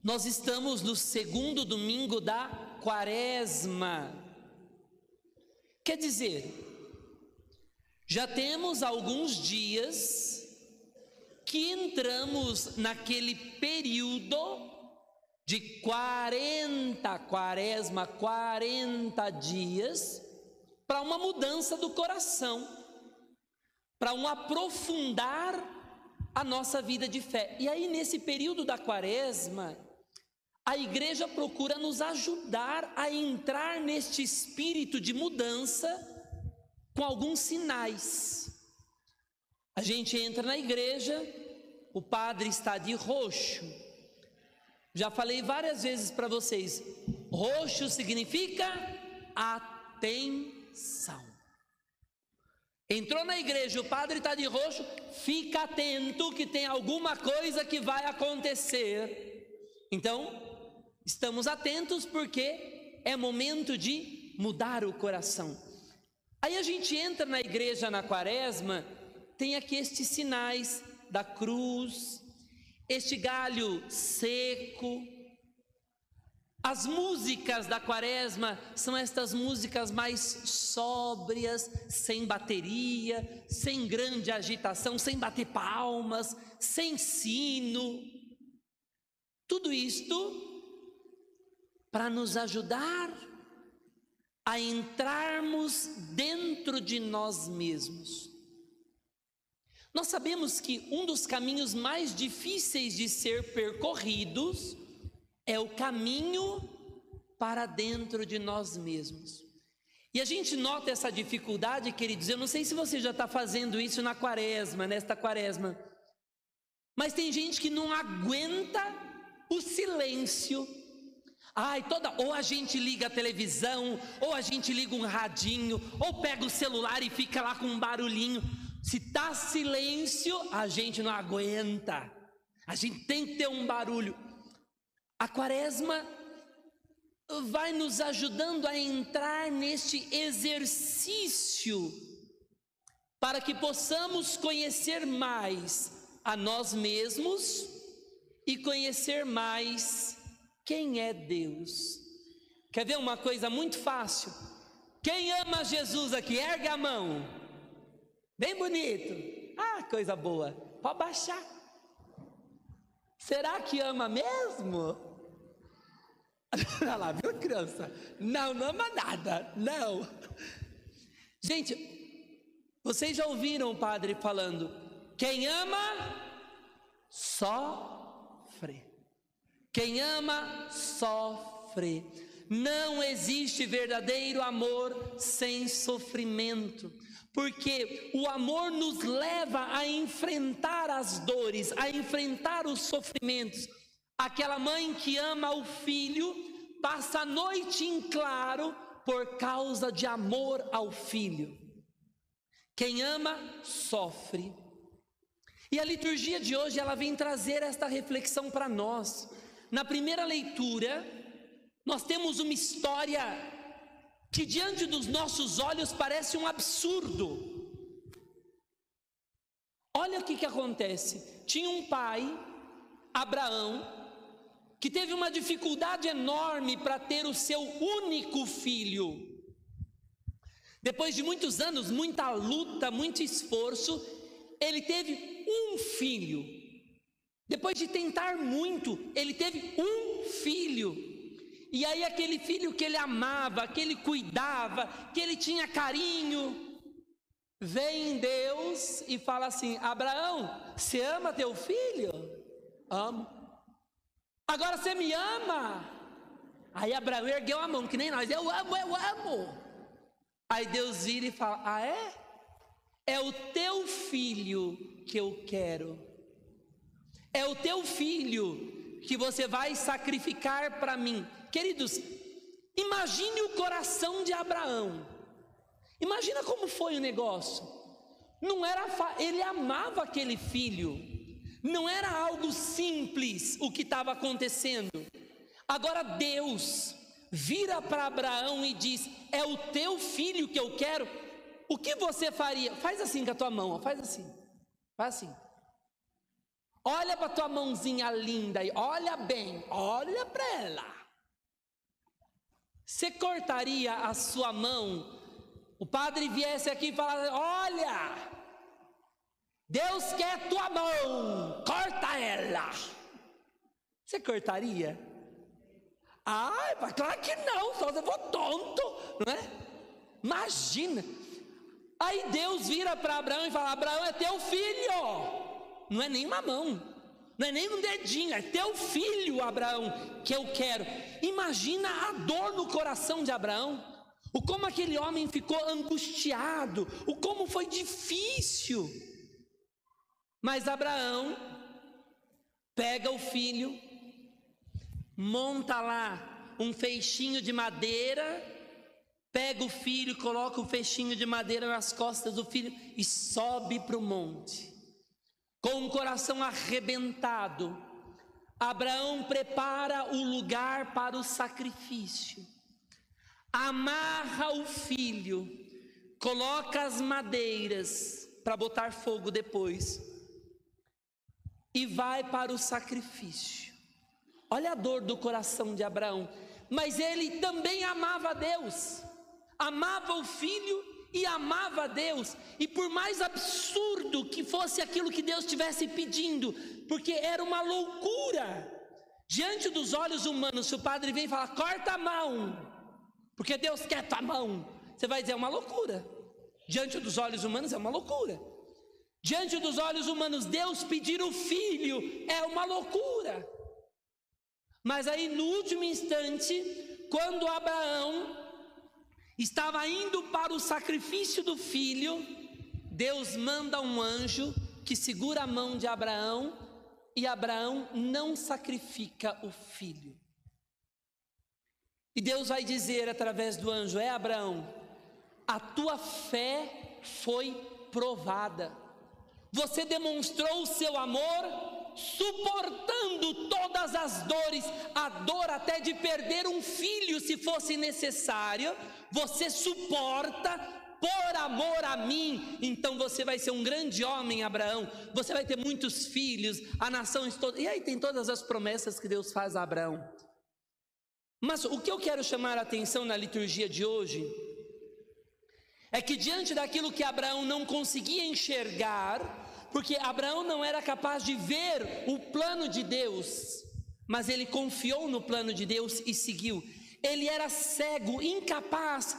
Nós estamos no segundo domingo da Quaresma. Quer dizer, já temos alguns dias que entramos naquele período de 40 dias, para uma mudança do coração, para um aprofundar a nossa vida de fé. E aí, nesse período da Quaresma, a igreja procura nos ajudar a entrar neste espírito de mudança com alguns sinais. A gente entra na igreja, o padre está de roxo. Já falei várias vezes para vocês, roxo significa atenção. Entrou na igreja, o padre está de roxo, fica atento que tem alguma coisa que vai acontecer. Então, estamos atentos porque é momento de mudar o coração. Aí a gente entra na igreja na Quaresma, tem aqui estes sinais da cruz, este galho seco. As músicas da Quaresma são estas músicas mais sóbrias, sem bateria, sem grande agitação, sem bater palmas, sem sino. Tudo isto para nos ajudar a entrarmos dentro de nós mesmos. Nós sabemos que um dos caminhos mais difíceis de ser percorridos é o caminho para dentro de nós mesmos. E a gente nota essa dificuldade, queridos. Eu não sei se você já está fazendo isso na Quaresma, nesta Quaresma, mas tem gente que não aguenta o silêncio. Ou a gente liga a televisão, ou a gente liga um radinho, ou pega o celular e fica lá com um barulhinho. Se está silêncio, a gente não aguenta. A gente tem que ter um barulho. A Quaresma vai nos ajudando a entrar neste exercício para que possamos conhecer mais a nós mesmos e conhecer mais quem é Deus. Quer ver uma coisa muito fácil? Quem ama Jesus aqui, ergue a mão. Bem bonito. Coisa boa. Pode baixar. Será que ama mesmo? Olha lá, viu, criança? Não ama nada, não. Gente, vocês já ouviram o padre falando: quem ama, sofre. Quem ama, sofre. Não existe verdadeiro amor sem sofrimento, porque o amor nos leva a enfrentar as dores, a enfrentar os sofrimentos. Aquela mãe que ama o filho passa a noite em claro por causa de amor ao filho. Quem ama, sofre. E a liturgia de hoje, ela vem trazer esta reflexão para nós. Na primeira leitura, nós temos uma história que diante dos nossos olhos parece um absurdo. Olha o que acontece. Tinha um pai, Abraão, que teve uma dificuldade enorme para ter o seu único filho. Depois de muitos anos, muita luta, muito esforço, ele teve um filho. Depois de tentar muito, ele teve um filho. E aí aquele filho que ele amava, que ele cuidava, que ele tinha carinho, vem Deus e fala assim: Abraão, você ama teu filho? Amo. Agora você me ama? Aí Abraão ergueu a mão, que nem nós: eu amo. Aí Deus vira e fala: é? É o teu filho que eu quero. É o teu filho que você vai sacrificar para mim. Queridos, imagine o coração de Abraão. Imagina como foi o negócio. Não era ele amava aquele filho. Não era algo simples o que estava acontecendo. Agora Deus vira para Abraão e diz: é o teu filho que eu quero. O que você faria? Faz assim com a tua mão, faz assim. Faz assim. Olha para tua mãozinha linda aí, olha bem, olha para ela. Você cortaria a sua mão? O padre viesse aqui e falasse: olha, Deus quer tua mão, corta ela. Você cortaria? Ah, claro que não, só se eu for tonto, não é? Imagina. Aí Deus vira para Abraão e fala: Abraão, é teu filho. Não é nem uma mão, não é nem um dedinho, é teu filho, Abraão, que eu quero. Imagina a dor no coração de Abraão, o como aquele homem ficou angustiado, o como foi difícil. Mas Abraão pega o filho, monta lá um feixinho de madeira, pega o filho, coloca o feixinho de madeira nas costas do filho e sobe para o monte. Com o coração arrebentado, Abraão prepara o lugar para o sacrifício, amarra o filho, coloca as madeiras para botar fogo depois e vai para o sacrifício. Olha a dor do coração de Abraão, mas ele também amava a Deus, amava o filho e amava a Deus, e por mais absurdo que fosse aquilo que Deus estivesse pedindo, porque era uma loucura, diante dos olhos humanos, se o padre vem e fala: corta a mão, porque Deus quer tua mão, você vai dizer: é uma loucura. Diante dos olhos humanos é uma loucura. Diante dos olhos humanos, Deus pedir o filho é uma loucura. Mas aí no último instante, quando Abraão estava indo para o sacrifício do filho, Deus manda um anjo que segura a mão de Abraão, e Abraão não sacrifica o filho. E Deus vai dizer através do anjo: é, Abraão, a tua fé foi provada, você demonstrou o seu amor, suportando todas as dores, a dor até de perder um filho se fosse necessário, você suporta por amor a mim. Então você vai ser um grande homem, Abraão, você vai ter muitos filhos, a nação toda. E aí tem todas as promessas que Deus faz a Abraão. Mas o que eu quero chamar a atenção na liturgia de hoje é que diante daquilo que Abraão não conseguia enxergar, porque Abraão não era capaz de ver o plano de Deus, mas ele confiou no plano de Deus e seguiu. Ele era cego, incapaz.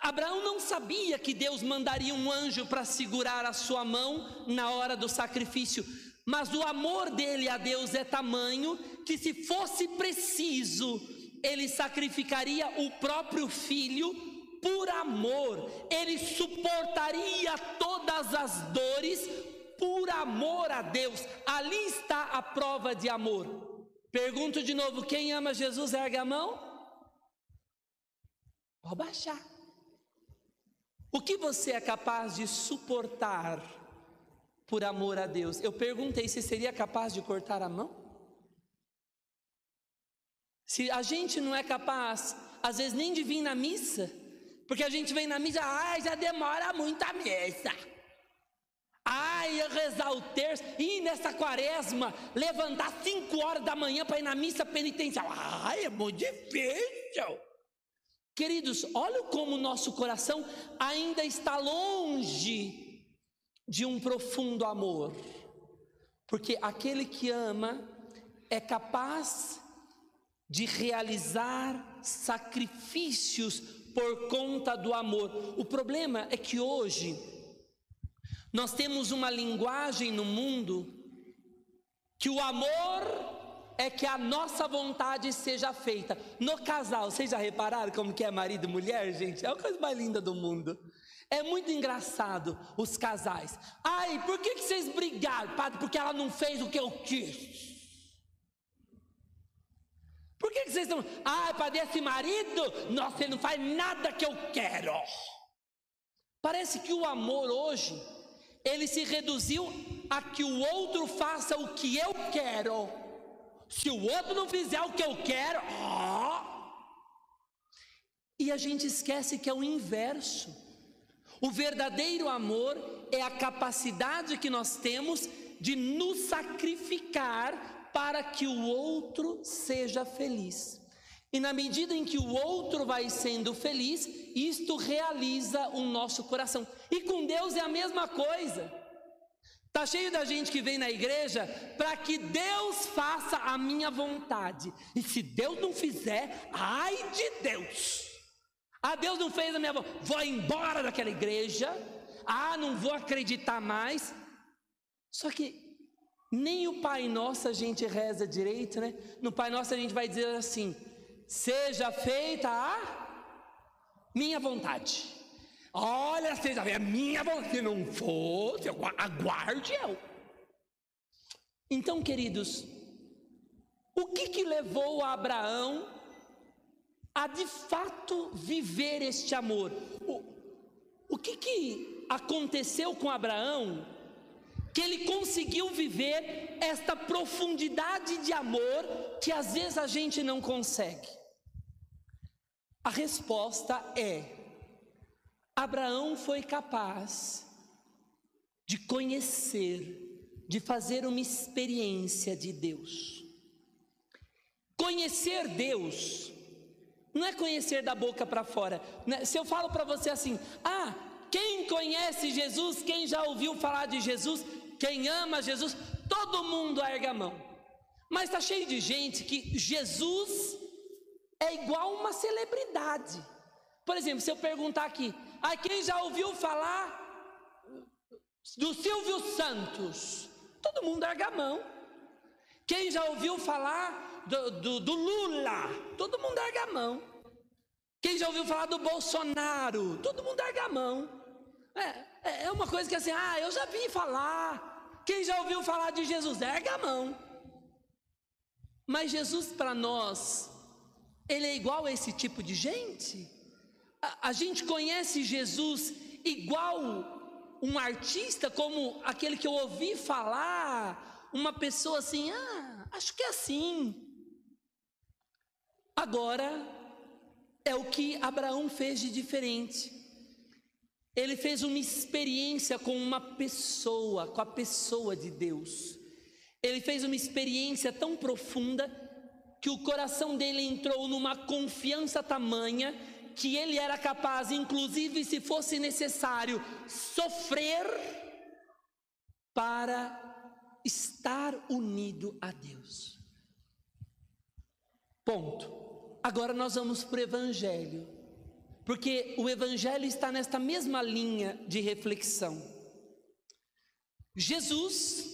Abraão não sabia que Deus mandaria um anjo para segurar a sua mão na hora do sacrifício, mas o amor dele a Deus é tamanho que, se fosse preciso, ele sacrificaria o próprio filho por amor. Ele suportaria todas as dores por amor a Deus. Ali está a prova de amor. Pergunto de novo: quem ama Jesus, ergue a mão. Pode baixar. O que você é capaz de suportar por amor a Deus? Eu perguntei se seria capaz de cortar a mão. Se a gente não é capaz, às vezes, nem de vir na missa, porque a gente vem na missa: ai, já demora muito a missa. Ai, rezar o terço, e nessa quaresma, levantar 5 horas da manhã para ir na missa penitencial. Ai, é muito difícil. Queridos, olha como o nosso coração ainda está longe de um profundo amor, porque aquele que ama é capaz de realizar sacrifícios por conta do amor. O problema é que hoje nós temos uma linguagem no mundo que o amor é que a nossa vontade seja feita. No casal, vocês já repararam como que é marido e mulher, gente? É a coisa mais linda do mundo. É muito engraçado os casais. Ai, por que vocês brigaram, padre? Porque ela não fez o que eu quis. Por que vocês estão... Ai, padre, esse marido, nossa, ele não faz nada que eu quero. Parece que o amor hoje, ele se reduziu a que o outro faça o que eu quero. Se o outro não fizer o que eu quero, E a gente esquece que é o inverso. O verdadeiro amor é a capacidade que nós temos de nos sacrificar para que o outro seja feliz. E na medida em que o outro vai sendo feliz, isto realiza o nosso coração. E com Deus é a mesma coisa. Está cheio da gente que vem na igreja para que Deus faça a minha vontade. E se Deus não fizer, ai de Deus. Ah, Deus não fez a minha vontade, vou embora daquela igreja. Ah, não vou acreditar mais. Só que nem o Pai Nosso a gente reza direito, né? No Pai Nosso a gente vai dizer assim: seja feita a minha vontade. Olha, seja feita a minha vontade. Se não for, aguarde eu. Então, queridos, o que levou a Abraão a de fato viver este amor? O que aconteceu com Abraão que ele conseguiu viver esta profundidade de amor que às vezes a gente não consegue? A resposta é: Abraão foi capaz de conhecer, de fazer uma experiência de Deus. Conhecer Deus não é conhecer da boca para fora. Se eu falo para você assim: ah, quem conhece Jesus, quem já ouviu falar de Jesus, quem ama Jesus, todo mundo erga a mão. Mas está cheio de gente que Jesus é igual uma celebridade. Por exemplo, se eu perguntar aqui: ah, quem já ouviu falar do Silvio Santos? Todo mundo erga a mão. Quem já ouviu falar do Lula? Todo mundo erga a mão. Quem já ouviu falar do Bolsonaro? Todo mundo erga a mão. É uma coisa que assim, ah, eu já vi falar. Quem já ouviu falar de Jesus? Erga a mão. Mas Jesus para nós, ele é igual a esse tipo de gente? A gente conhece Jesus igual um artista, como aquele que eu ouvi falar, uma pessoa assim, ah, acho que é assim. Agora, é o que Abraão fez de diferente. Ele fez uma experiência com uma pessoa, com a pessoa de Deus. Ele fez uma experiência tão profunda que o coração dele entrou numa confiança tamanha que ele era capaz, inclusive se fosse necessário, sofrer para estar unido a Deus. Ponto. Agora nós vamos para o Evangelho, porque o Evangelho está nesta mesma linha de reflexão. Jesus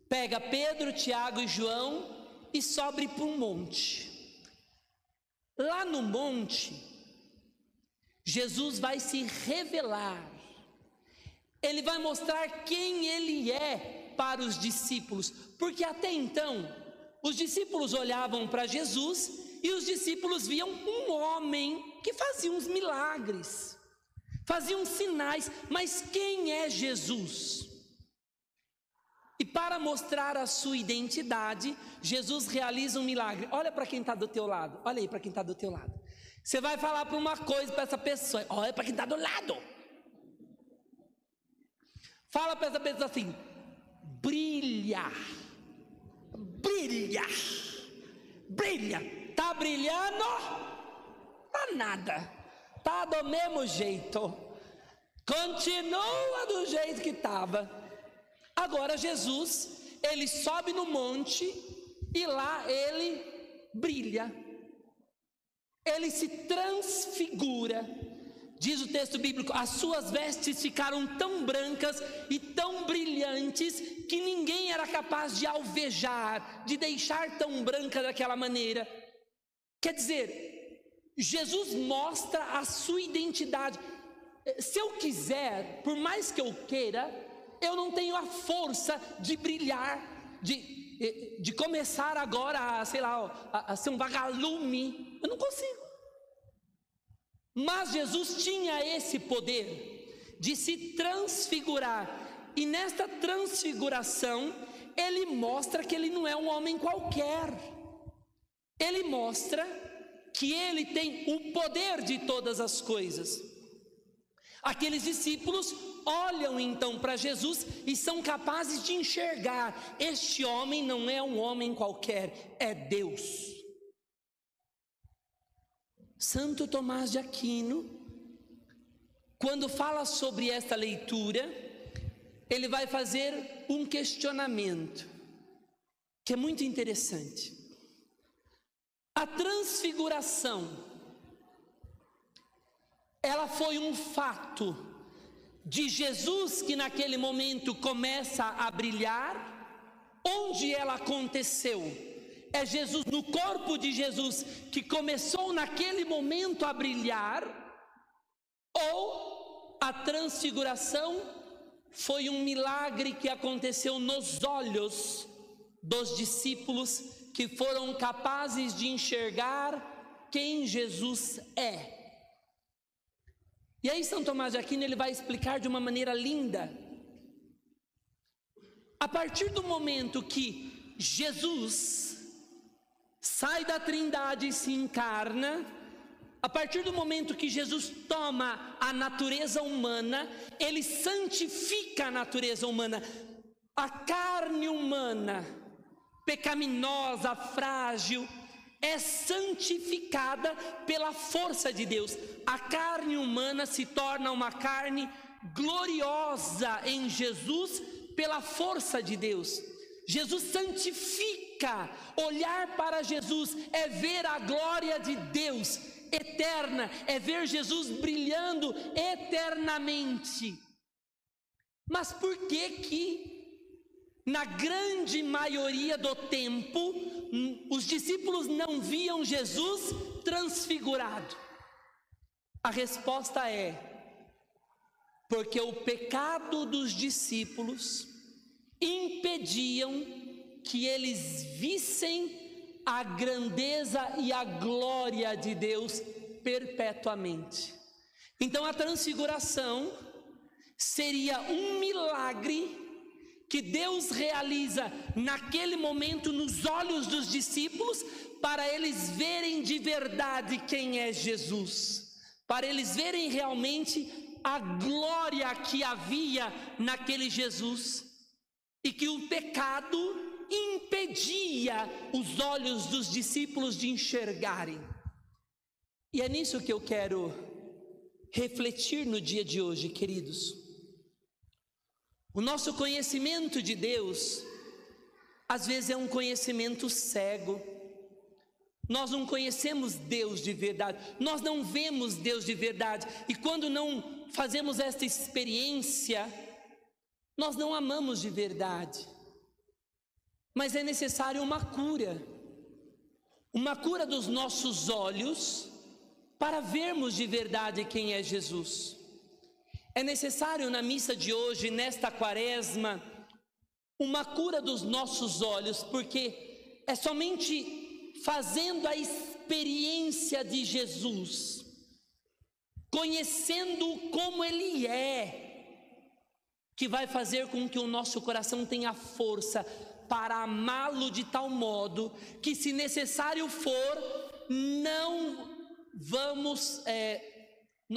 pega Pedro, Tiago e João e sobe para um monte. Lá no monte, Jesus vai se revelar. Ele vai mostrar quem ele é para os discípulos, porque até então os discípulos olhavam para Jesus e os discípulos viam um homem que fazia uns milagres, fazia uns sinais, mas quem é Jesus? E para mostrar a sua identidade, Jesus realiza um milagre. Olha para quem está do teu lado, olha aí para quem está do teu lado. Você vai falar para uma coisa para essa pessoa, olha para quem está do lado. Fala para essa pessoa assim: brilha, brilha, brilha. Tá brilhando? Tá nada. Tá do mesmo jeito. Continua do jeito que estava. Agora Jesus, ele sobe no monte e lá ele brilha. Ele se transfigura. Diz o texto bíblico: as suas vestes ficaram tão brancas e tão brilhantes que ninguém era capaz de alvejar, de deixar tão branca daquela maneira. Quer dizer, Jesus mostra a sua identidade. Se eu quiser, por mais que eu queira, eu não tenho a força de brilhar, de começar agora a, sei lá, a ser um vagalume. Eu não consigo. Mas Jesus tinha esse poder de se transfigurar. E nesta transfiguração, ele mostra que ele não é um homem qualquer. Ele mostra que ele tem o poder de todas as coisas. Aqueles discípulos olham então para Jesus e são capazes de enxergar: este homem não é um homem qualquer, é Deus. Santo Tomás de Aquino, quando fala sobre esta leitura, ele vai fazer um questionamento que é muito interessante. A transfiguração, ela foi um fato de Jesus que naquele momento começa a brilhar. Onde ela aconteceu? É Jesus, no corpo de Jesus, que começou naquele momento a brilhar? Ou a transfiguração foi um milagre que aconteceu nos olhos dos discípulos, que foram capazes de enxergar quem Jesus é? E aí São Tomás de Aquino, ele vai explicar de uma maneira linda. A partir do momento que Jesus sai da Trindade e se encarna, a partir do momento que Jesus toma a natureza humana, ele santifica a natureza humana. A carne humana, pecaminosa, frágil, é santificada pela força de Deus. A carne humana se torna uma carne gloriosa em Jesus pela força de Deus. Jesus santifica. Olhar para Jesus é ver a glória de Deus eterna, é ver Jesus brilhando eternamente. Mas por que na grande maioria do tempo os discípulos não viam Jesus transfigurado? A resposta é: porque o pecado dos discípulos impediam que eles vissem a grandeza e a glória de Deus perpetuamente. Então a transfiguração seria um milagre que Deus realiza naquele momento nos olhos dos discípulos, para eles verem de verdade quem é Jesus, para eles verem realmente a glória que havia naquele Jesus, e que o pecado impedia os olhos dos discípulos de enxergarem. E é nisso que eu quero refletir no dia de hoje, queridos. O nosso conhecimento de Deus, às vezes é um conhecimento cego. Nós não conhecemos Deus de verdade, nós não vemos Deus de verdade, e quando não fazemos esta experiência, nós não amamos de verdade. Mas é necessário uma cura dos nossos olhos, para vermos de verdade quem é Jesus. É necessário na missa de hoje, nesta quaresma, uma cura dos nossos olhos, porque é somente fazendo a experiência de Jesus, conhecendo como Ele é, que vai fazer com que o nosso coração tenha força para amá-lo de tal modo que, se necessário for,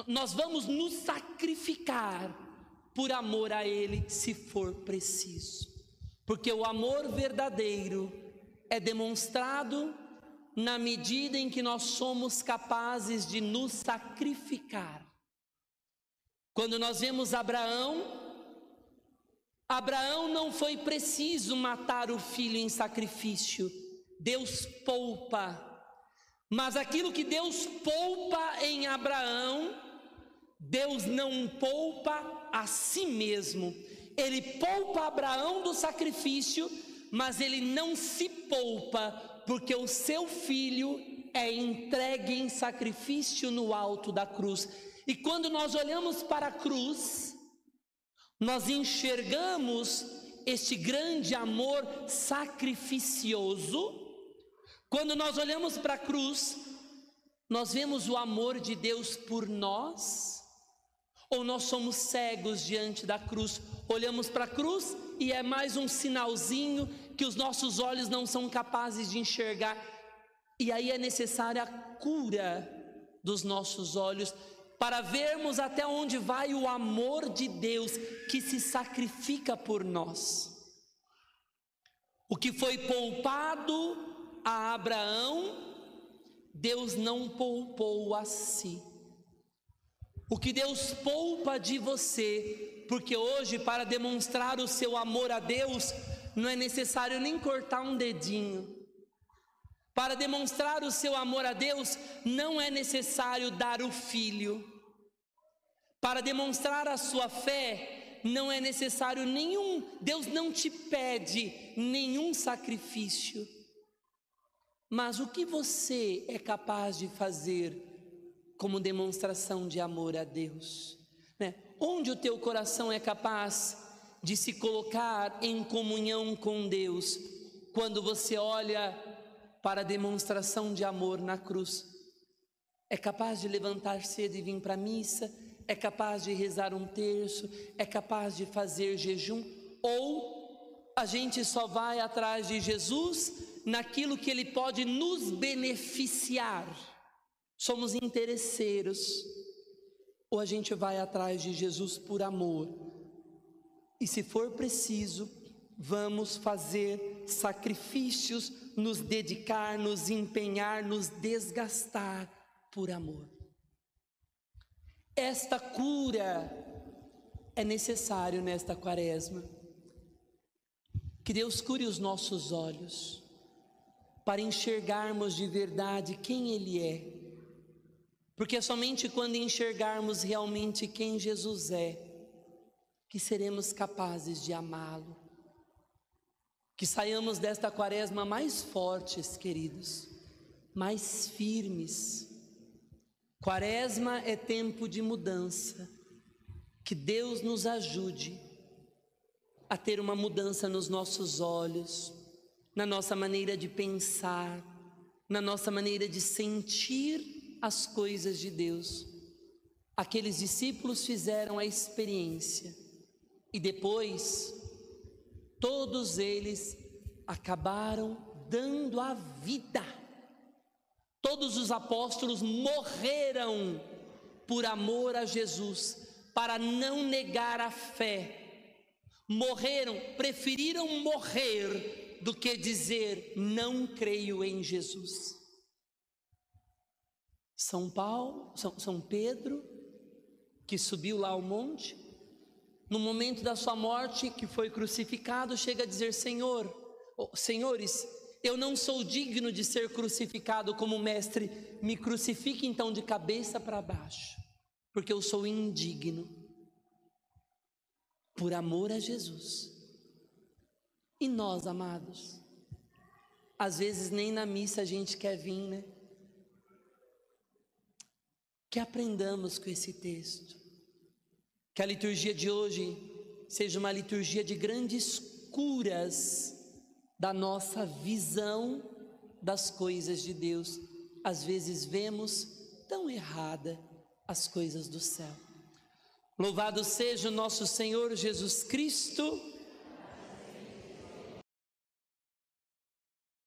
nós vamos nos sacrificar por amor a Ele, se for preciso. Porque o amor verdadeiro é demonstrado na medida em que nós somos capazes de nos sacrificar. Quando nós vemos Abraão não foi preciso matar o filho em sacrifício, Deus poupa. Mas aquilo que Deus poupa em Abraão, Deus não poupa a si mesmo. Ele poupa Abraão do sacrifício, mas ele não se poupa, porque o seu filho é entregue em sacrifício no alto da cruz. E quando nós olhamos para a cruz, nós enxergamos este grande amor sacrificioso. Quando nós olhamos para a cruz, nós vemos o amor de Deus por nós, ou nós somos cegos diante da cruz, olhamos para a cruz e é mais um sinalzinho que os nossos olhos não são capazes de enxergar, e aí é necessária a cura dos nossos olhos, para vermos até onde vai o amor de Deus que se sacrifica por nós. O que foi poupado a Abraão, Deus não poupou a si. O que Deus poupa de você, porque hoje, para demonstrar o seu amor a Deus, não é necessário nem cortar um dedinho. Para demonstrar o seu amor a Deus, não é necessário dar o filho. Para demonstrar a sua fé, não é necessário Deus não te pede nenhum sacrifício. Mas o que você é capaz de fazer como demonstração de amor a Deus? Onde o teu coração é capaz de se colocar em comunhão com Deus, quando você olha para a demonstração de amor na cruz? É capaz de levantar cedo e vir para a missa? É capaz de rezar um terço? É capaz de fazer jejum? Ou a gente só vai atrás de Jesus naquilo que Ele pode nos beneficiar? Somos interesseiros. Ou a gente vai atrás de Jesus por amor? E se for preciso, vamos fazer sacrifícios, nos dedicar, nos empenhar, nos desgastar por amor. Esta cura é necessário nesta quaresma. Que Deus cure os nossos olhos, para enxergarmos de verdade quem Ele é. Porque é somente quando enxergarmos realmente quem Jesus é, que seremos capazes de amá-lo. Que saiamos desta quaresma mais fortes, queridos, mais firmes. Quaresma é tempo de mudança. Que Deus nos ajude a ter uma mudança nos nossos olhos, na nossa maneira de pensar, na nossa maneira de sentir as coisas de Deus. Aqueles discípulos fizeram a experiência e depois todos eles acabaram dando a vida. Todos os apóstolos morreram por amor a Jesus, para não negar a fé. Morreram, preferiram morrer do que dizer não creio em Jesus. São Pedro, que subiu lá ao monte, no momento da sua morte, que foi crucificado, chega a dizer: senhores, eu não sou digno de ser crucificado como mestre, me crucifique então de cabeça para baixo, porque eu sou indigno. Por amor a Jesus. E nós, amados, às vezes nem na missa a gente quer vir, né? Que aprendamos com esse texto, que a liturgia de hoje seja uma liturgia de grandes curas da nossa visão das coisas de Deus. Às vezes vemos tão errada as coisas do céu. Louvado seja o nosso Senhor Jesus Cristo,